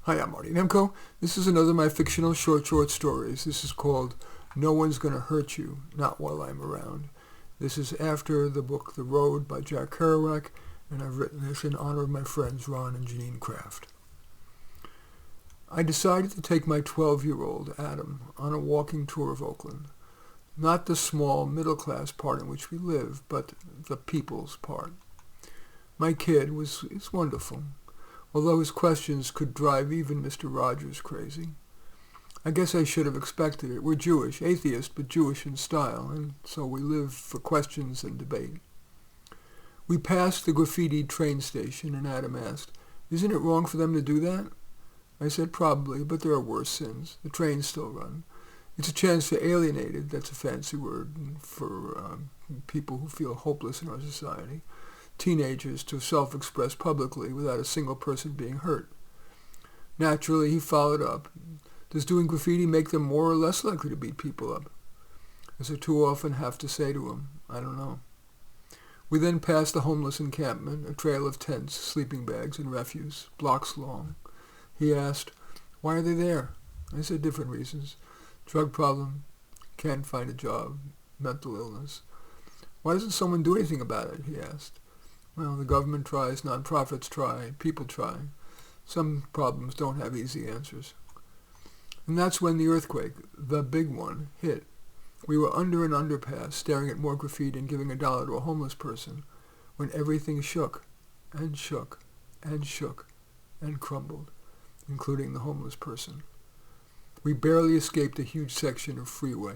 Hi, I'm Marty Nemko. This is another of my fictional short stories. This is called No One's Gonna Hurt You, Not While I'm Around. This is after the book The Road by Jack Kerouac, and I've written this in honor of my friends Ron and Janine Kraft. I decided to take my 12-year-old, Adam, on a walking tour of Oakland. Not the small, middle-class part in which we live, but the people's part. My kid is wonderful, although his questions could drive even Mr. Rogers crazy. I guess I should have expected it. We're Jewish, atheist, but Jewish in style, and so we live for questions and debate. We passed the graffitied train station, and Adam asked, "Isn't it wrong for them to do that?" I said, "Probably, but there are worse sins. The trains still run. It's a chance for alienated," that's a fancy word for people who feel hopeless in our society, teenagers to self-express publicly without a single person being hurt. Naturally, he followed up, "Does doing graffiti make them more or less likely to beat people up?" As I too often have to say to him, I don't know. We then passed the homeless encampment, a trail of tents, sleeping bags, and refuse, blocks long. He asked, "Why are they there?" I said, "Different reasons. Drug problem, can't find a job, mental illness." "Why doesn't someone do anything about it?" he asked. "Well, the government tries, nonprofits try, people try. Some problems don't have easy answers." And that's when the earthquake, the big one, hit. We were under an underpass, staring at more graffiti and giving $1 to a homeless person, when everything shook, and shook, and shook, and crumbled, including the homeless person. We barely escaped a huge section of freeway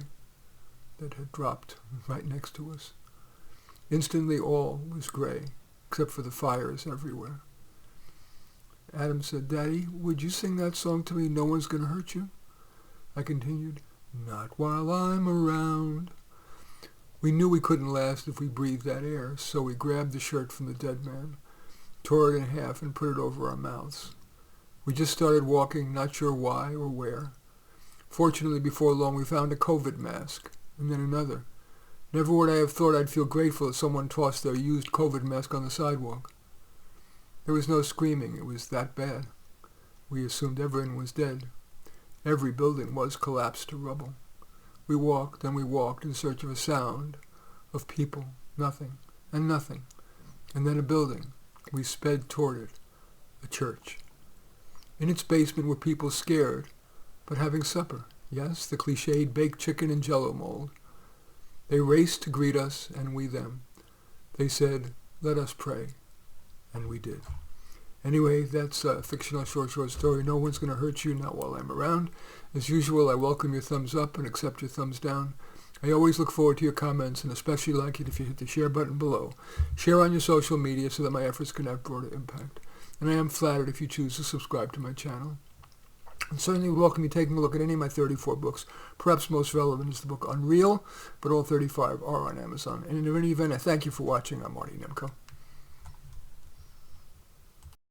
that had dropped right next to us. Instantly all was gray, except for the fires everywhere. Adam said, "Daddy, would you sing that song to me, No One's Gonna Hurt You?" I continued, "Not while I'm around." We knew we couldn't last if we breathed that air, so we grabbed the shirt from the dead man, tore it in half, and put it over our mouths. We just started walking, not sure why or where. Fortunately, before long, we found a COVID mask, and then another. Never would I have thought I'd feel grateful if someone tossed their used COVID mask on the sidewalk. There was no screaming. It was that bad. We assumed everyone was dead. Every building was collapsed to rubble. We walked and we walked in search of a sound, of people, nothing, and nothing. And then a building. We sped toward it, a church. In its basement were people scared, but having supper. Yes, the cliched baked chicken and Jell-O mold. They raced to greet us, and we them. They said, "Let us pray." And we did. Anyway, that's a fictional short story. No One's Gonna Hurt You, Not While I'm Around. As usual, I welcome your thumbs up and accept your thumbs down. I always look forward to your comments, and especially like it if you hit the share button below. Share on your social media so that my efforts can have broader impact. And I am flattered if you choose to subscribe to my channel. And certainly welcome you taking a look at any of my 34 books. Perhaps most relevant is the book Unreal, but all 35 are on Amazon. And in any event, I thank you for watching. I'm Marty Nemko.